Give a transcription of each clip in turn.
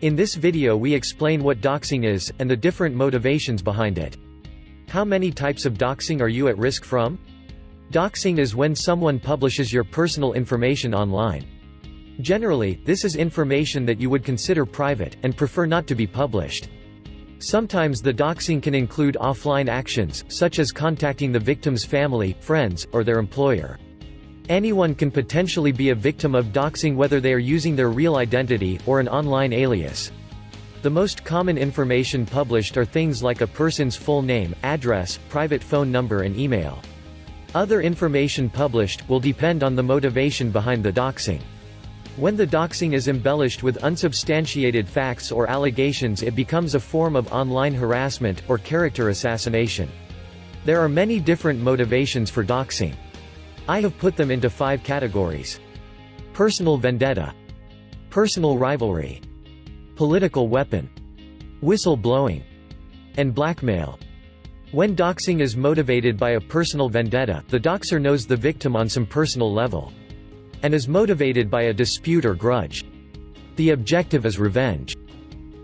In this video we explain what doxing is, and the different motivations behind it. How many types of doxing are you at risk from? Doxing is when someone publishes your personal information online. Generally, this is information that you would consider private, and prefer not to be published. Sometimes the doxing can include offline actions, such as contacting the victim's family, friends, or their employer. Anyone can potentially be a victim of doxing whether they are using their real identity, or an online alias. The most common information published are things like a person's full name, address, private phone number and email. Other information published will depend on the motivation behind the doxing. When the doxing is embellished with unsubstantiated facts or allegations, it becomes a form of online harassment, or character assassination. There are many different motivations for doxing. I have put them into 5 categories. Personal vendetta, personal rivalry, political weapon, whistleblowing, and blackmail. When doxing is motivated by a personal vendetta, the doxer knows the victim on some personal level, and is motivated by a dispute or grudge. The objective is revenge.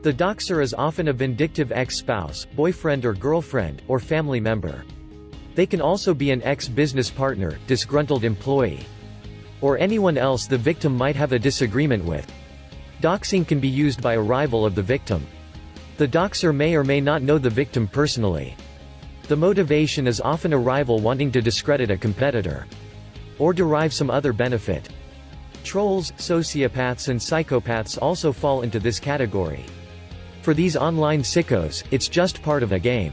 The doxer is often a vindictive ex-spouse, boyfriend or girlfriend, or family member. They can also be an ex-business partner, disgruntled employee, or anyone else the victim might have a disagreement with. Doxing can be used by a rival of the victim. The doxer may or may not know the victim personally. The motivation is often a rival wanting to discredit a competitor, or derive some other benefit. Trolls, sociopaths and psychopaths also fall into this category. For these online sickos, it's just part of a game.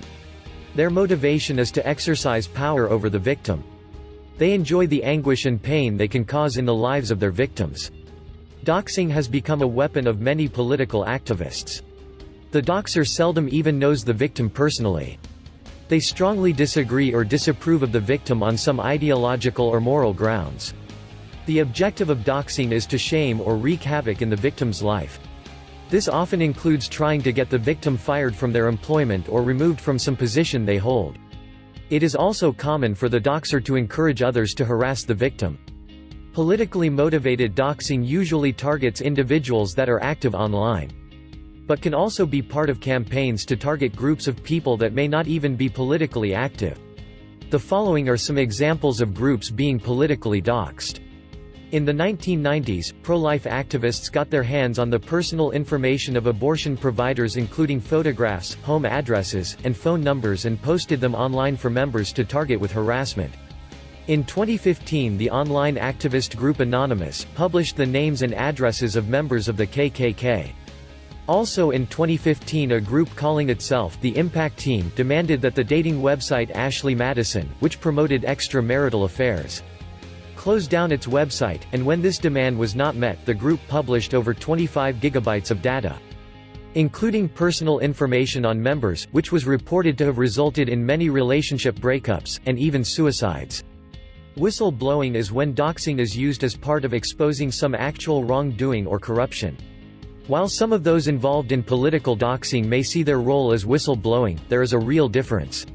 Their motivation is to exercise power over the victim. They enjoy the anguish and pain they can cause in the lives of their victims. Doxing has become a weapon of many political activists. The doxer seldom even knows the victim personally. They strongly disagree or disapprove of the victim on some ideological or moral grounds. The objective of doxing is to shame or wreak havoc in the victim's life. This often includes trying to get the victim fired from their employment or removed from some position they hold. It is also common for the doxer to encourage others to harass the victim. Politically motivated doxing usually targets individuals that are active online, but can also be part of campaigns to target groups of people that may not even be politically active. The following are some examples of groups being politically doxed. In the 1990s, pro-life activists got their hands on the personal information of abortion providers, including photographs, home addresses, and phone numbers, and posted them online for members to target with harassment. In 2015, the online activist group Anonymous published the names and addresses of members of the KKK. Also in 2015, a group calling itself the Impact Team demanded that the dating website Ashley Madison, which promoted extramarital affairs, close down its website, and when this demand was not met, the group published over 25 gigabytes of data, including personal information on members, which was reported to have resulted in many relationship breakups, and even suicides. Whistleblowing is when doxing is used as part of exposing some actual wrongdoing or corruption. While some of those involved in political doxing may see their role as whistleblowing, there is a real difference.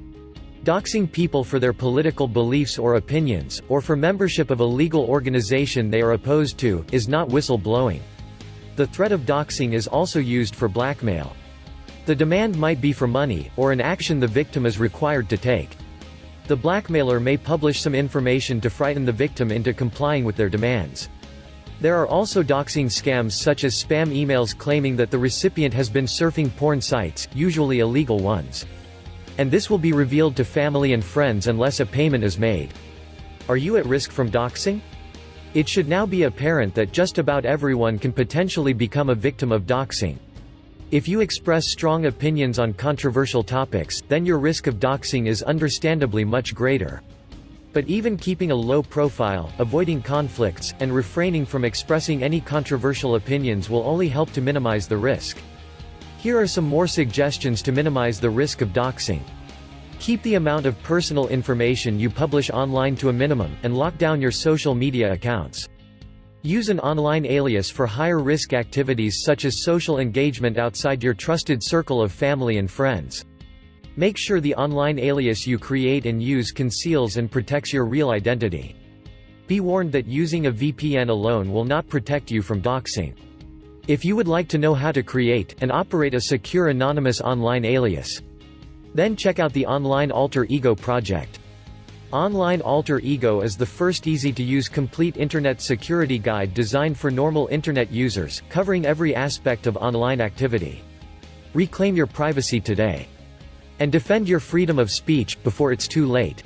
Doxing people for their political beliefs or opinions, or for membership of a legal organization they are opposed to, is not whistleblowing. The threat of doxing is also used for blackmail. The demand might be for money, or an action the victim is required to take. The blackmailer may publish some information to frighten the victim into complying with their demands. There are also doxing scams such as spam emails claiming that the recipient has been surfing porn sites, usually illegal ones, and this will be revealed to family and friends unless a payment is made. Are you at risk from doxing? It should now be apparent that just about everyone can potentially become a victim of doxing. If you express strong opinions on controversial topics, then your risk of doxing is understandably much greater. But even keeping a low profile, avoiding conflicts, and refraining from expressing any controversial opinions will only help to minimize the risk. Here are some more suggestions to minimize the risk of doxing. Keep the amount of personal information you publish online to a minimum, and lock down your social media accounts. Use an online alias for higher-risk activities such as social engagement outside your trusted circle of family and friends. Make sure the online alias you create and use conceals and protects your real identity. Be warned that using a VPN alone will not protect you from doxing. If you would like to know how to create and operate a secure anonymous online alias, then check out the Online Alter Ego project. Online Alter Ego is the first easy-to-use complete Internet security guide designed for normal Internet users, covering every aspect of online activity. Reclaim your privacy today. And defend your freedom of speech, before it's too late.